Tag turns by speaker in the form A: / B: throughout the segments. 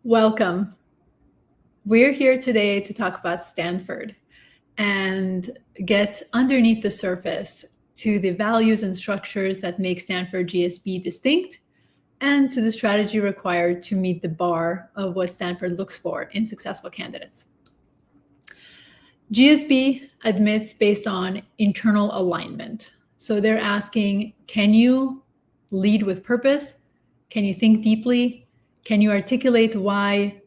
A: Welcome. We're here today to talk about Stanford and get underneath the surface to the values and structures that make Stanford GSB distinct and to the strategy required to meet the bar of what Stanford looks for in successful candidates. GSB admits based on internal alignment. So they're asking, can you lead with purpose? Can you think deeply? Can you articulate why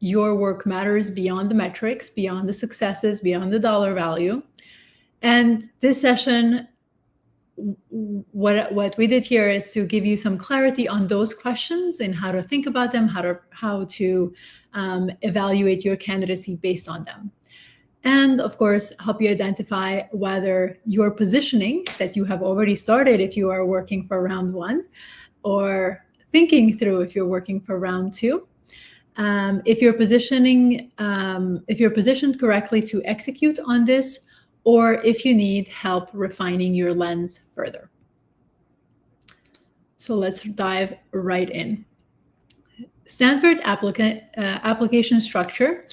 A: your work matters beyond the metrics, beyond the successes, beyond the dollar value? And this session, what we did here is to give you some clarity on those questions and how to think about them, how to evaluate your candidacy based on them. And of course, help you identify whether your positioning that you have already started if you are working for round one, or thinking through if you're working for round two, if you're positioned correctly to execute on this, or if you need help refining your lens further. So let's dive right in. Stanford application structure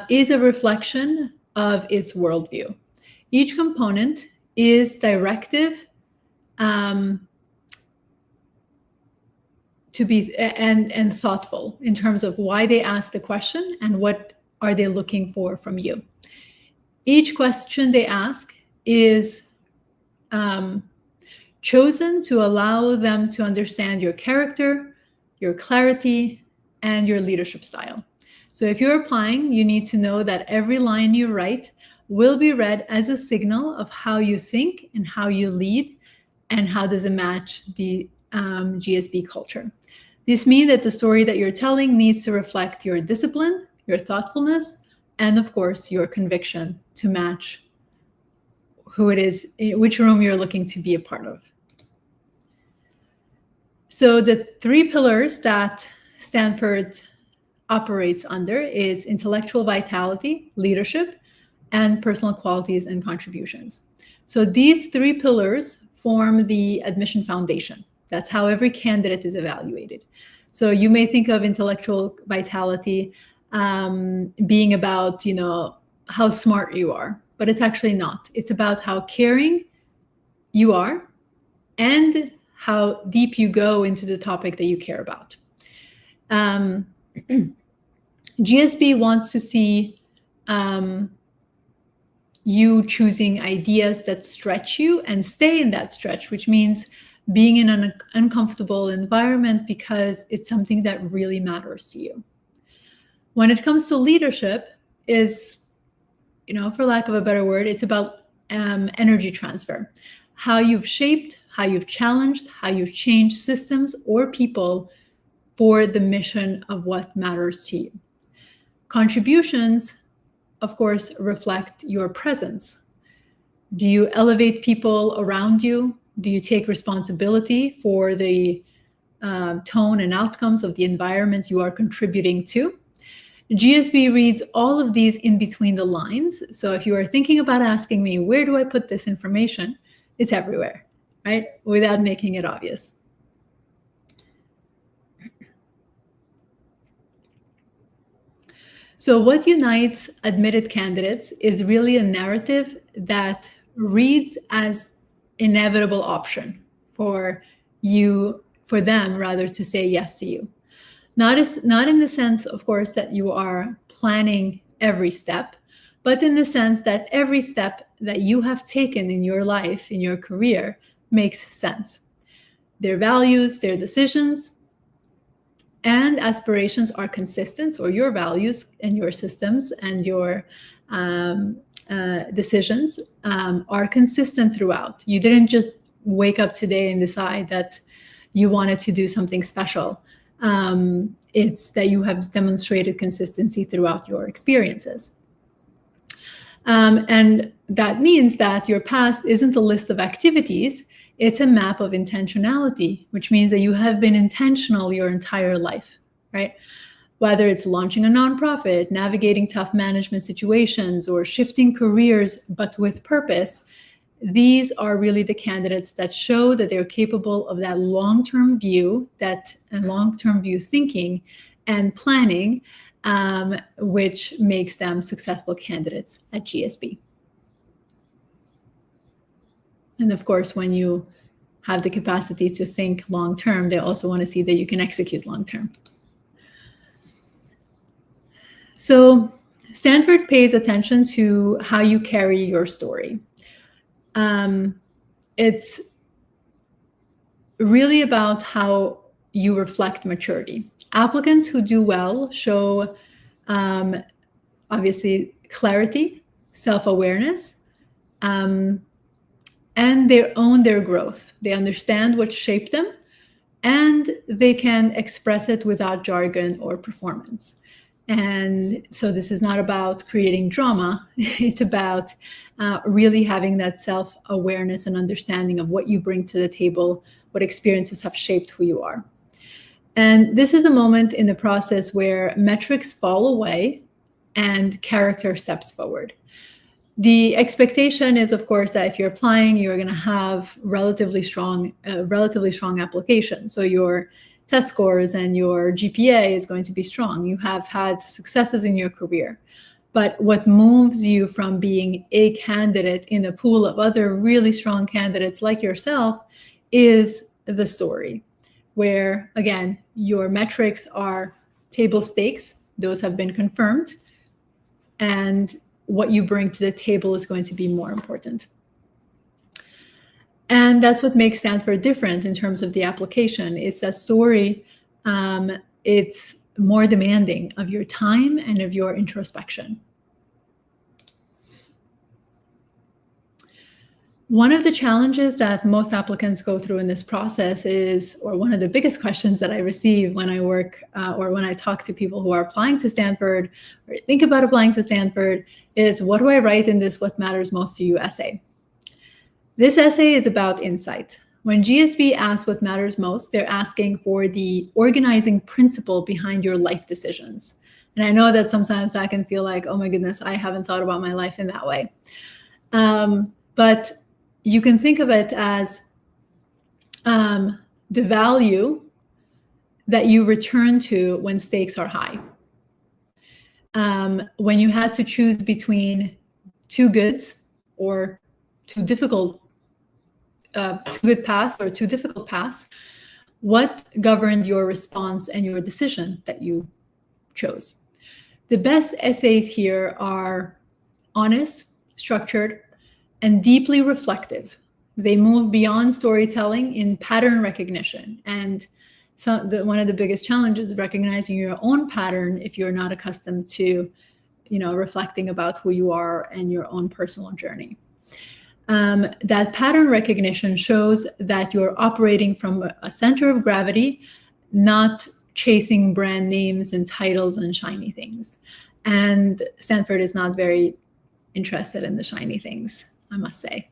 A: is a reflection of its worldview. Each component is directive to be and thoughtful in terms of why they ask the question and what are they looking for from you. Each question they ask is chosen to allow them to understand your character, your clarity, and your leadership style. So if you're applying, you need to know that every line you write will be read as a signal of how you think and how you lead and how does it match the GSB culture. This means that the story that you're telling needs to reflect your discipline, your thoughtfulness, and of course, your conviction to match who it is, which room you're looking to be a part of. So the three pillars that Stanford operates under is intellectual vitality, leadership, and personal qualities and contributions. So these three pillars form the admission foundation. That's how every candidate is evaluated. So you may think of intellectual vitality being about, how smart you are, but it's actually not. It's about how caring you are and how deep you go into the topic that you care about. GSB wants to see you choosing ideas that stretch you and stay in that stretch, which means being in an uncomfortable environment because it's something that really matters to you. When it comes to leadership is, for lack of a better word, it's about energy transfer. How you've shaped, how you've challenged, how you've changed systems or people for the mission of what matters to you. Contributions, of course, reflect your presence. Do you elevate people around you? Do you take responsibility for the tone and outcomes of the environments you are contributing to? GSB reads all of these in between the lines. So if you are thinking about asking me, where do I put this information? It's everywhere, right? Without making it obvious. So what unites admitted candidates is really a narrative that reads as inevitable option for them rather to say yes to you. Not in the sense, of course, that you are planning every step, but in the sense that every step that you have taken in your life, in your career, makes sense. Their values, their decisions, and aspirations are consistent, or your values and your systems and your decisions are consistent throughout. You didn't just wake up today and decide that you wanted to do something special. It's that you have demonstrated consistency throughout your experiences. And that means that your past isn't a list of activities, it's a map of intentionality, which means that you have been intentional your entire life, right? Whether it's launching a nonprofit, navigating tough management situations, or shifting careers, but with purpose, these are really the candidates that show that they're capable of that long-term view, and long-term view thinking, and planning, which makes them successful candidates at GSB. And of course, when you have the capacity to think long-term, they also want to see that you can execute long-term. So Stanford pays attention to how you carry your story. It's really about how you reflect maturity. Applicants who do well show, obviously, clarity, self-awareness, and they own their growth. They understand what shaped them, and they can express it without jargon or performance. And so this is not about creating drama. It's about really having that self-awareness and understanding of what you bring to the table, what experiences have shaped who you are. And this is a moment in the process where metrics fall away and character steps forward. The expectation is, of course, that if you're applying, you're going to have relatively strong application. So your test scores and your GPA is going to be strong. You have had successes in your career. But what moves you from being a candidate in a pool of other really strong candidates like yourself is the story, where, again, your metrics are table stakes. Those have been confirmed. And what you bring to the table is going to be more important. And that's what makes Stanford different in terms of the application. It's a story, it's more demanding of your time and of your introspection. One of the challenges that most applicants go through in this process is, or one of the biggest questions that I receive when I work or when I talk to people who are applying to Stanford or think about applying to Stanford, is what do I write in this What Matters Most to You essay? This essay is about insight. When GSB asks what matters most, they're asking for the organizing principle behind your life decisions. And I know that sometimes that can feel like, oh my goodness, I haven't thought about my life in that way. But you can think of it as the value that you return to when stakes are high. When you had to choose between two goods or two good paths or two difficult paths, what governed your response and your decision that you chose? The best essays here are honest, structured, and deeply reflective. They move beyond storytelling in pattern recognition. And so one of the biggest challenges is recognizing your own pattern if you're not accustomed to, reflecting about who you are and your own personal journey. That pattern recognition shows that you're operating from a center of gravity, not chasing brand names and titles and shiny things. And Stanford is not very interested in the shiny things, I must say.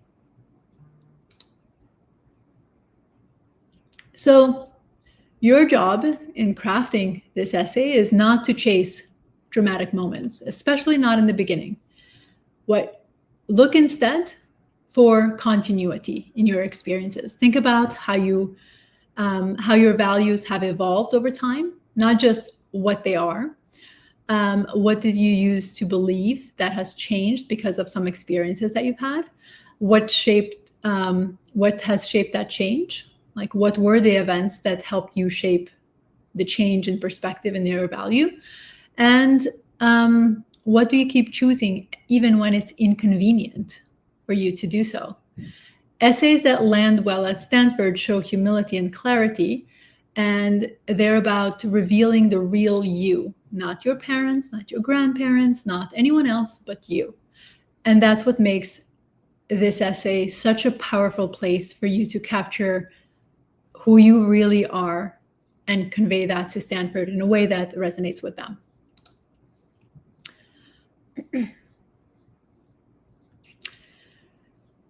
A: So your job in crafting this essay is not to chase dramatic moments, especially not in the beginning. Look instead for continuity in your experiences. Think about how your values have evolved over time, not just what they are. What did you use to believe that has changed because of some experiences that you've had? What has shaped that change? Like, what were the events that helped you shape the change in perspective and their value? And what do you keep choosing even when it's inconvenient for you to do so? Essays that land well at Stanford show humility and clarity, and they're about revealing the real you, not your parents, not your grandparents, not anyone else but you. And that's what makes this essay such a powerful place for you to capture who you really are and convey that to Stanford in a way that resonates with them.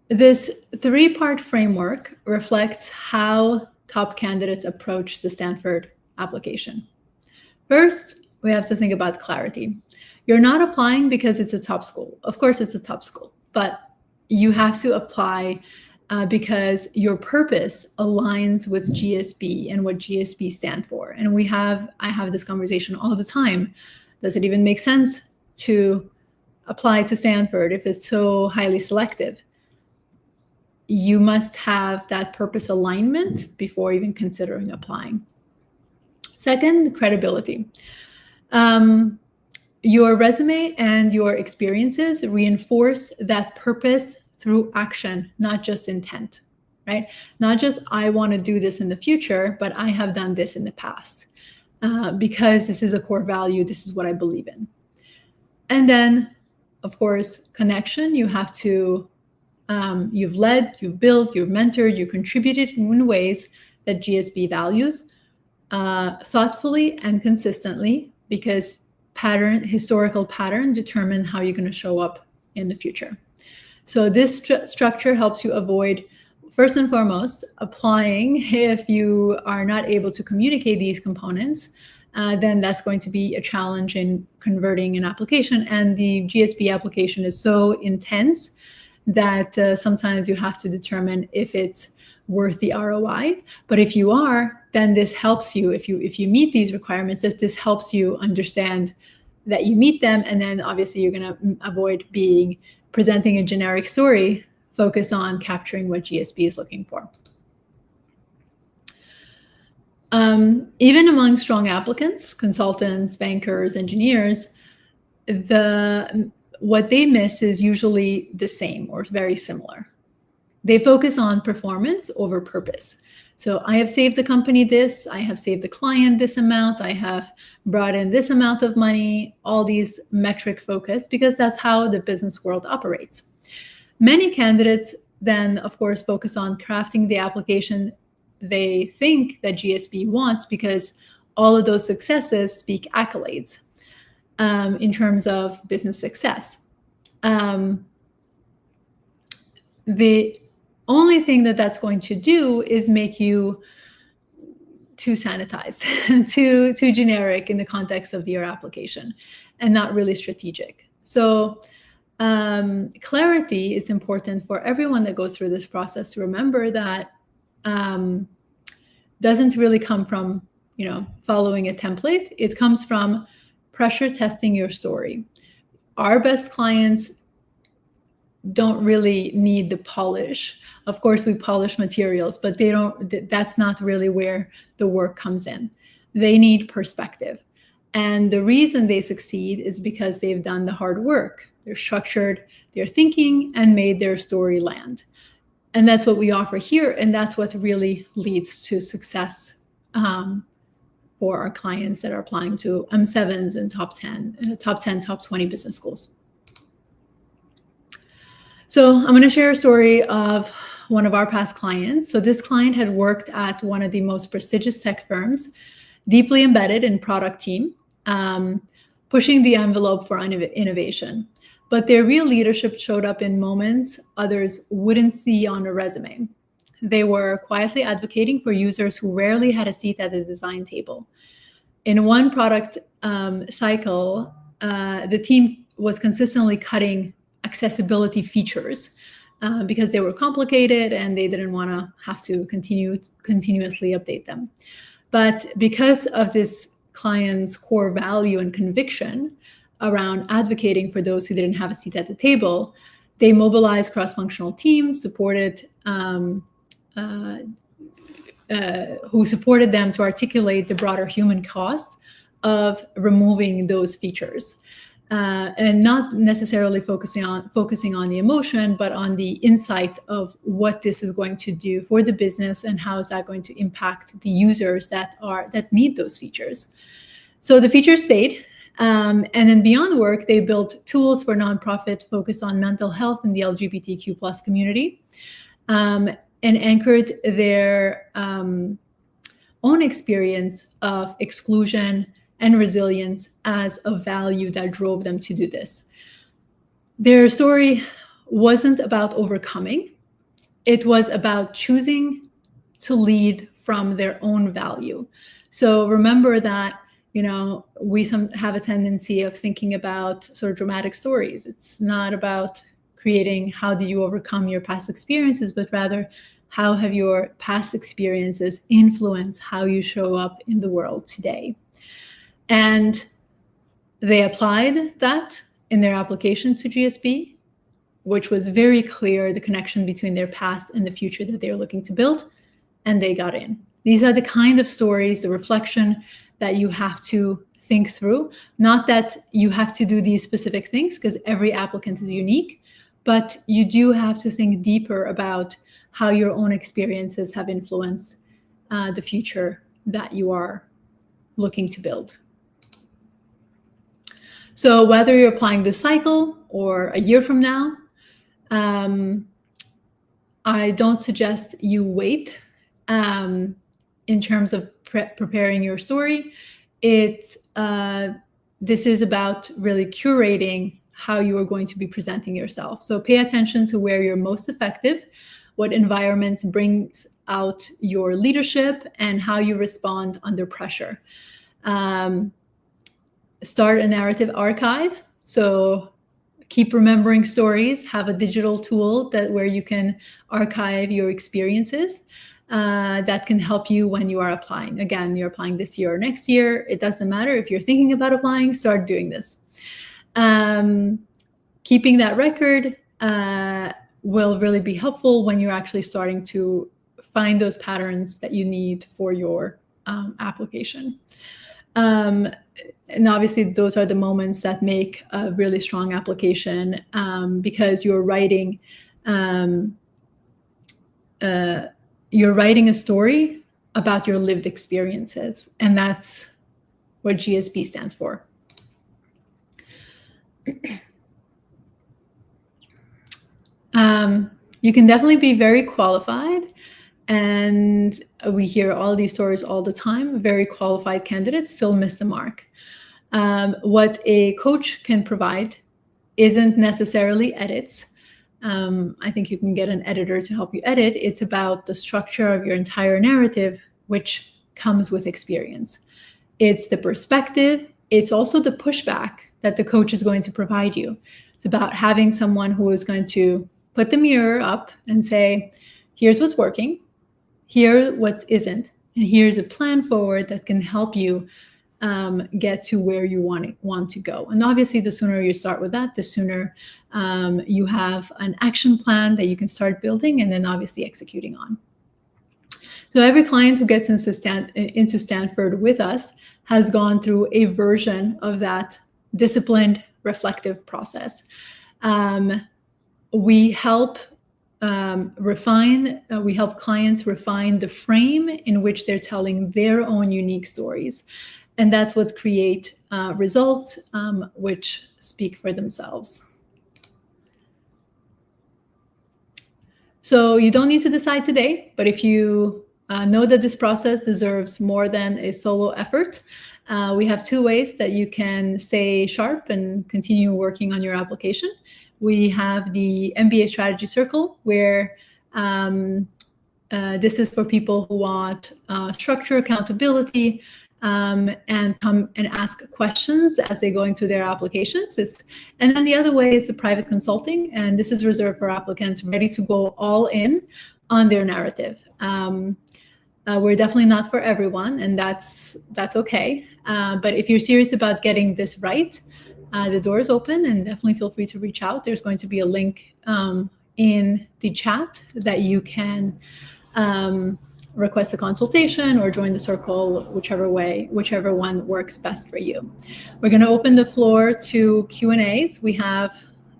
A: This three-part framework reflects how top candidates approach the Stanford application. First, we have to think about clarity. You're not applying because it's a top school. Of course, it's a top school, but you have to apply because your purpose aligns with GSB and what GSB stand for. And I have this conversation all the time. Does it even make sense to apply to Stanford if it's so highly selective? You must have that purpose alignment before even considering applying. Second, credibility. Your resume and your experiences reinforce that purpose through action, not just intent, right? Not just, I want to do this in the future, but I have done this in the past because this is a core value. This is what I believe in. And then, of course, connection. You have to, you've led, you've built, you've mentored, you contributed in ways that GSB values thoughtfully and consistently, because historical pattern determine how you're going to show up in the future. So this structure helps you avoid, first and foremost, applying. If you are not able to communicate these components, then that's going to be a challenge in converting an application. And the GSB application is so intense that sometimes you have to determine if it's worth the ROI. But if you are, then this helps you. If you meet these requirements, this helps you understand that you meet them. And then obviously you're going to avoid presenting a generic story, focus on capturing what GSB is looking for. Even among strong applicants, consultants, bankers, engineers, what they miss is usually the same or very similar. They focus on performance over purpose. So I have saved the company this, I have saved the client this amount, I have brought in this amount of money, all these metric focus, because that's how the business world operates. Many candidates then, of course, focus on crafting the application they think that GSB wants, because all of those successes speak accolades in terms of business success. The only thing that's going to do is make you too sanitized, too generic in the context of your application, and not really strategic. So clarity, it's important for everyone that goes through this process to remember that doesn't really come from following a template. It comes from pressure testing your story. Our best clients don't really need the polish. Of course, we polish materials, but that's not really where the work comes in. They need perspective. And the reason they succeed is because they've done the hard work. They're structured, they're thinking, and made their story land. And that's what we offer here. And that's what really leads to success for our clients that are applying to M7s and top 10, top 20 business schools. So I'm going to share a story of one of our past clients. So this client had worked at one of the most prestigious tech firms, deeply embedded in product team, pushing the envelope for innovation. But their real leadership showed up in moments others wouldn't see on a resume. They were quietly advocating for users who rarely had a seat at the design table. In one product cycle, the team was consistently cutting accessibility features because they were complicated and they didn't want to have to continuously update them. But because of this client's core value and conviction around advocating for those who didn't have a seat at the table, they mobilized cross-functional teams, who supported them to articulate the broader human cost of removing those features. And not necessarily focusing on the emotion, but on the insight of what this is going to do for the business and how is that going to impact the users that need those features. So the features stayed, and then beyond work, they built tools for nonprofit focused on mental health in the LGBTQ+ community, and anchored their own experience of exclusion and resilience as a value that drove them to do this. Their story wasn't about overcoming. It was about choosing to lead from their own value. So remember that, we have a tendency of thinking about sort of dramatic stories. It's not about creating how did you overcome your past experiences, but rather how have your past experiences influenced how you show up in the world today. And they applied that in their application to GSB, which was very clear, the connection between their past and the future that they're looking to build, and they got in. These are the kind of stories, the reflection that you have to think through. Not that you have to do these specific things, because every applicant is unique, but you do have to think deeper about how your own experiences have influenced the future that you are looking to build. So whether you're applying this cycle or a year from now, I don't suggest you wait in terms of preparing your story. This is about really curating how you are going to be presenting yourself. So pay attention to where you're most effective, what environments brings out your leadership, and how you respond under pressure. Start a narrative archive. So keep remembering stories, have a digital tool where you can archive your experiences that can help you when you are applying. Again, you're applying this year or next year. It doesn't matter. If you're thinking about applying, start doing this. Keeping that record will really be helpful when you're actually starting to find those patterns that you need for your application. And obviously, those are the moments that make a really strong application because you're writing a story about your lived experiences, and that's what GSB stands for. You can definitely be very qualified, and we hear all these stories all the time. Very qualified candidates still miss the mark. What a coach can provide isn't necessarily edits. I think you can get an editor to help you edit. It's about the structure of your entire narrative, which comes with experience. It's the perspective. It's also the pushback that the coach is going to provide you. It's about having someone who is going to put the mirror up and say, here's what's working, here's what isn't, and here's a plan forward that can help you get to where you want to go. And obviously, the sooner you start with that, the sooner you have an action plan that you can start building and then obviously executing on. So every client who gets into Stanford with us has gone through a version of that disciplined, reflective process. We help clients refine the frame in which they're telling their own unique stories. And that's what create results which speak for themselves. So you don't need to decide today, but if you know that this process deserves more than a solo effort, we have two ways that you can stay sharp and continue working on your application. We have the MBA Strategy Circle, where this is for people who want structure, accountability, and come and ask questions as they go into their applications. And then the other way is the private consulting, and this is reserved for applicants ready to go all in on their narrative. We're definitely not for everyone, and that's okay. But if you're serious about getting this right, the door is open, and definitely feel free to reach out. There's going to be a link in the chat that you can request a consultation or join the circle, whichever one works best for you. We're going to open the floor to Q&As. We have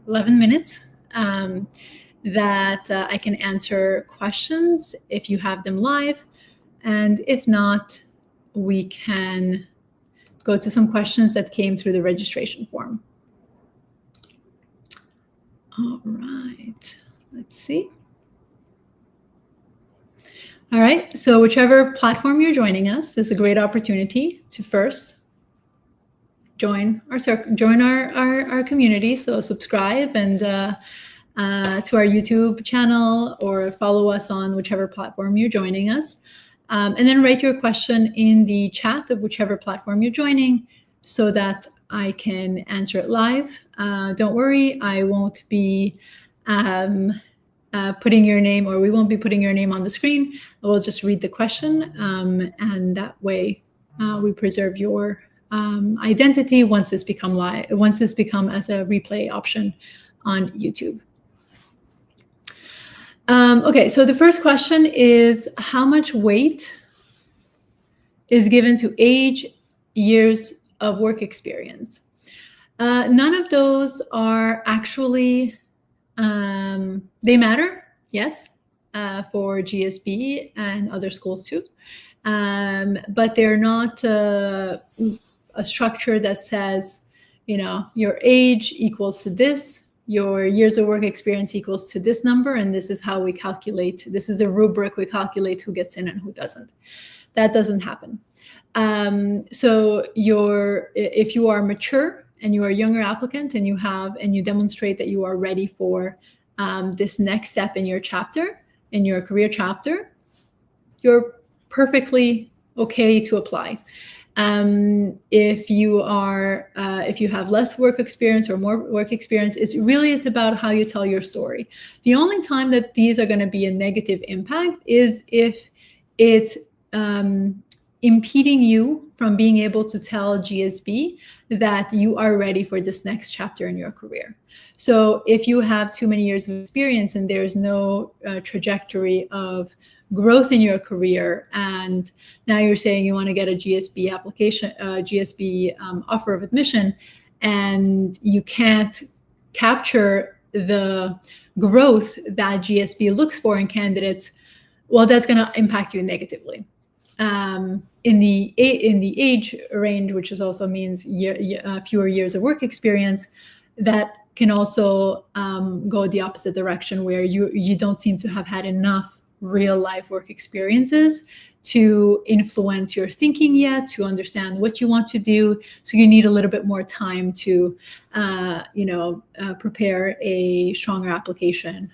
A: 11 minutes that I can answer questions if you have them live. And if not, we can go to some questions that came through the registration form. All right, let's see. All right, so whichever platform you're joining us, this is a great opportunity to first join our community. So subscribe and to our YouTube channel, or follow us on whichever platform you're joining us. And then write your question in the chat of whichever platform you're joining so that I can answer it live. Don't worry, I won't be putting your name, or we won't be putting your name on the screen. We'll just read the question, and that way we preserve your identity once it's become live, once it's become as a replay option on YouTube. Okay, so the first question is, how much weight is given to age, years of work experience? None of those are actually, they matter, yes, for GSB and other schools too, but they're not a structure that says, you know, your age equals to this, your years of work experience equals to this number, and this is how we calculate, this is a rubric we calculate who gets in and who doesn't. That doesn't happen. So if you are mature and you are a younger applicant and you demonstrate that you are ready for this next step in your chapter, in your career chapter, you're perfectly okay to apply. If you have less work experience or more work experience, it's about how you tell your story. The only time that these are going to be a negative impact is if it's impeding you from being able to tell GSB that you are ready for this next chapter in your career. So if you have too many years of experience and there's no trajectory of growth in your career, and now you're saying you want to get a GSB application, GSB offer of admission, and you can't capture the growth that GSB looks for in candidates, well, that's going to impact you negatively. In the age range, which also means fewer years of work experience, that can also go the opposite direction, where you don't seem to have had enough real life work experiences to influence your thinking yet, to understand what you want to do. So you need a little bit more time to, prepare a stronger application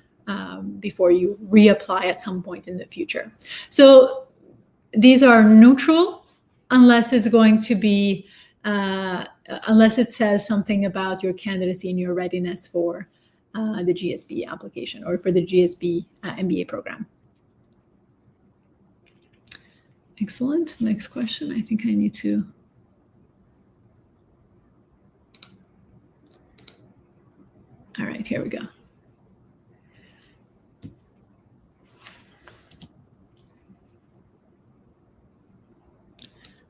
A: before you reapply at some point in the future. So these are neutral unless it's going to be, unless it says something about your candidacy and your readiness for the GSB application or for the GSB MBA program. Excellent. Next question. I think I need to. All right, here we go.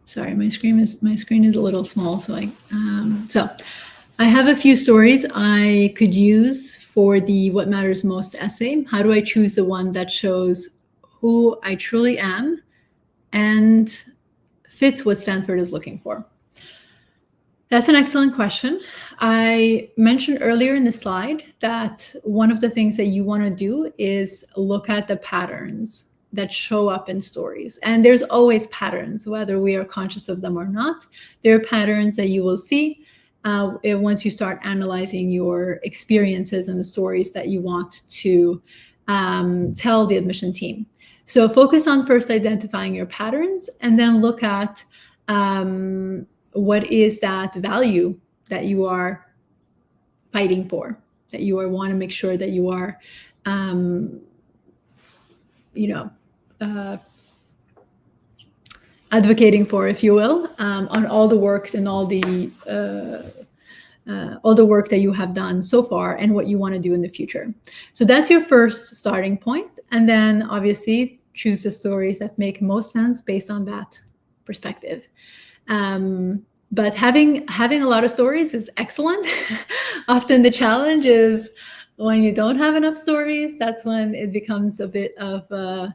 A: Sorry, my screen is a little small, so I have a few stories I could use for the What Matters Most essay. How do I choose the one that shows who I truly am and fits what Stanford is looking for? That's an excellent question. I mentioned earlier in the slide that one of the things that you want to do is look at the patterns that show up in stories. And there's always patterns, whether we are conscious of them or not. There are patterns that you will see once you start analyzing your experiences and the stories that you want to tell the admission team. So focus on first identifying your patterns, and then look at what is that value that you are fighting for, that you want to make sure that you are, advocating for, if you will, on all the works and all the work that you have done so far and what you want to do in the future. So that's your first starting point. And then obviously choose the stories that make most sense based on that perspective. But having a lot of stories is excellent. Often the challenge is when you don't have enough stories, that's when it becomes a bit of a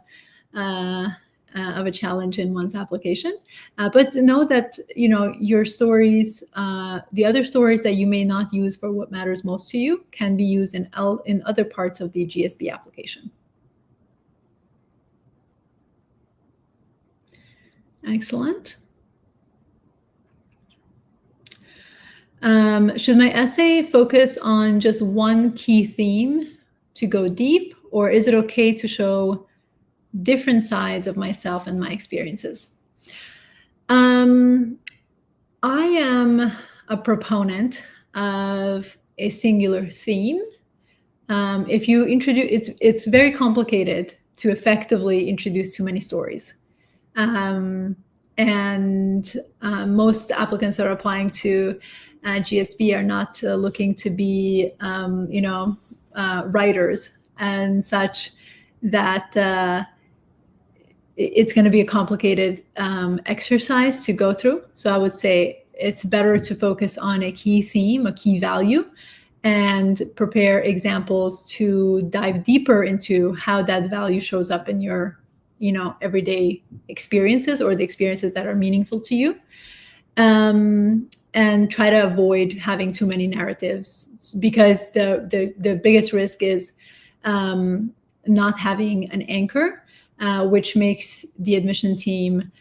A: challenge in one's application. But know that, your stories, the other stories that you may not use for what matters most to you, can be used in other parts of the GSB application. Excellent. Should my essay focus on just one key theme to go deep, or is it okay to show different sides of myself and my experiences? I am a proponent of a singular theme if you introduce, it's very complicated to effectively introduce too many stories. Most applicants that are applying to GSB are not looking to be, writers and such, that it's going to be a complicated exercise to go through. So I would say it's better to focus on a key theme, a key value, and prepare examples to dive deeper into how that value shows up in your everyday experiences, or the experiences that are meaningful to you, and try to avoid having too many narratives, because the biggest risk is not having an anchor, which makes the admission team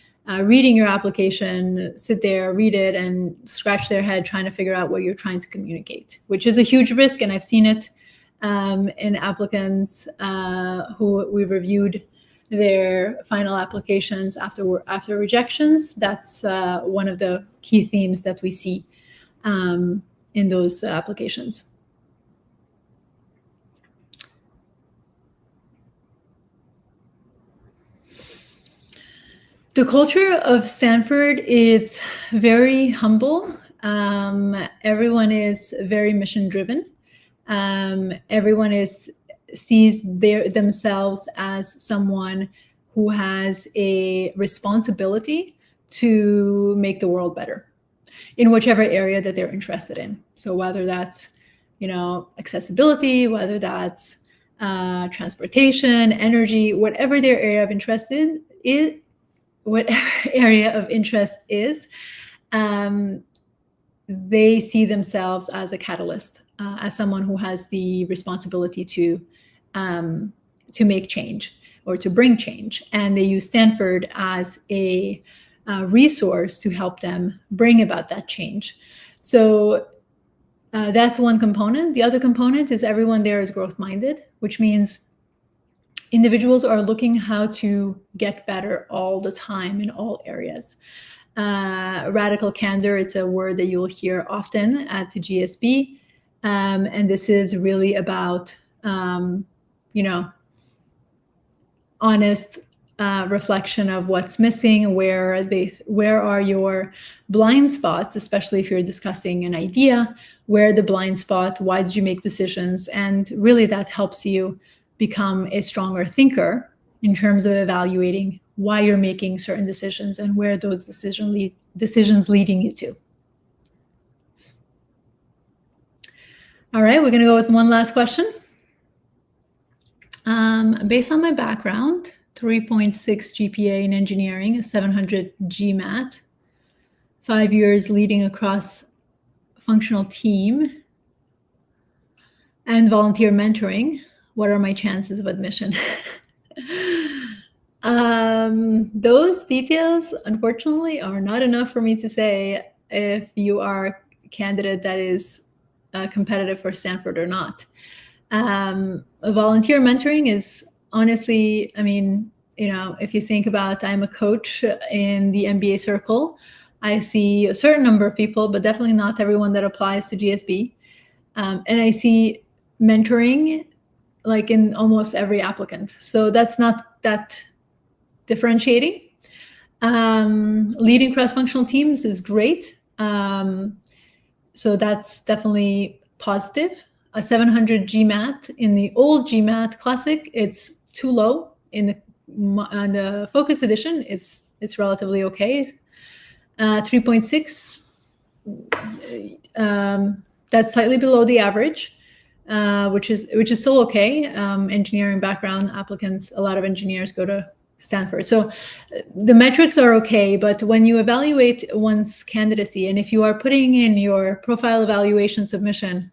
A: reading your application sit there, read it, and scratch their head trying to figure out what you're trying to communicate, which is a huge risk. And I've seen it in applicants who we reviewed their final applications after rejections. That's one of the key themes that we see in those applications. The culture of Stanford is very humble. Everyone is very mission driven. Everyone sees themselves as someone who has a responsibility to make the world better in whichever area that they're interested in. So whether that's, accessibility, whether that's transportation, energy, whatever their area of interest is, they see themselves as a catalyst, as someone who has the responsibility to make change or to bring change. And they use Stanford as a resource to help them bring about that change. So that's one component. The other component is everyone there is growth-minded, which means individuals are looking how to get better all the time in all areas. Radical candor, it's a word that you'll hear often at the GSB. And this is really about, honest reflection of what's missing, where are your blind spots, especially if you're discussing an idea, where the blind spot, why did you make decisions? And really that helps you become a stronger thinker in terms of evaluating why you're making certain decisions and where those decisions leading you to. All right, we're going to go with one last question. Based on my background, 3.6 GPA in engineering, a 700 GMAT, 5 years leading a cross-functional team, and volunteer mentoring, what are my chances of admission? Those details, unfortunately, are not enough for me to say if you are a candidate that is competitive for Stanford or not. Volunteer mentoring is honestly, if you think about, I'm a coach in the MBA circle. I see a certain number of people, but definitely not everyone that applies to GSB. And I see mentoring like in almost every applicant. So that's not that differentiating. Leading cross-functional teams is great. So that's definitely positive. A 700 GMAT in the old GMAT Classic, it's too low. On the Focus Edition, it's relatively okay. 3.6, that's slightly below the average. Which is still okay. Engineering background applicants, a lot of engineers go to Stanford. So the metrics are okay, but when you evaluate one's candidacy, and if you are putting in your profile evaluation submission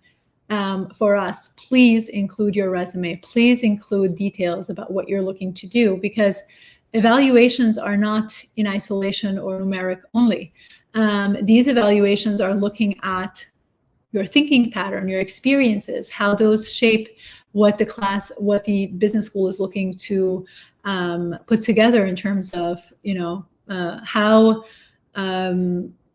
A: for us, please include your resume. Please include details about what you're looking to do, because evaluations are not in isolation or numeric only. These evaluations are looking at your thinking pattern, your experiences, how those shape what the business school is looking to put together in terms of, how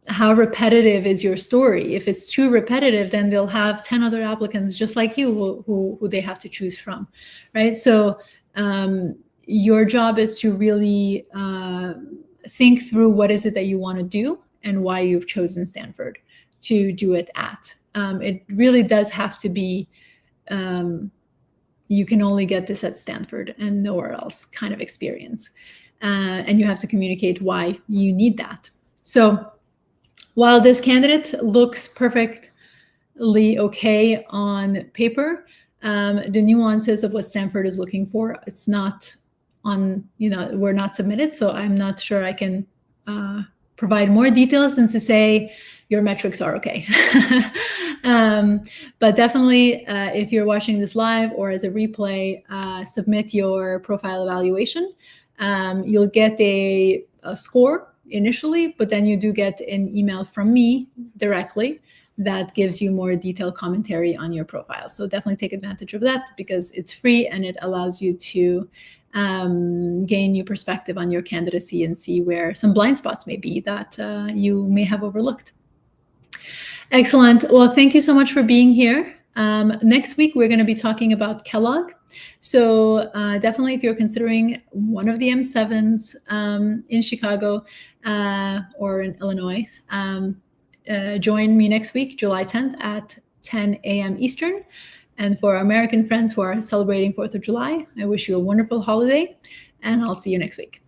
A: how repetitive is your story. If it's too repetitive, then they'll have 10 other applicants just like you who they have to choose from, right? So your job is to really think through what is it that you want to do and why you've chosen Stanford to do it at. It really does have to be, you can only get this at Stanford and nowhere else kind of experience. And you have to communicate why you need that. So while this candidate looks perfectly okay on paper, the nuances of what Stanford is looking for, it's not on, we're not submitted, so I'm not sure I can provide more details than to say your metrics are okay. But definitely, if you're watching this live or as a replay, submit your profile evaluation. You'll get a score initially, but then you do get an email from me directly that gives you more detailed commentary on your profile. So definitely take advantage of that because it's free and it allows you to gain new perspective on your candidacy and see where some blind spots may be that you may have overlooked. Excellent. Well, thank you so much for being here. Next week, we're going to be talking about Kellogg. So definitely, if you're considering one of the M7s in Chicago or in Illinois, join me next week, July 10th at 10 a.m. Eastern. And for our American friends who are celebrating 4th of July, I wish you a wonderful holiday, and I'll see you next week.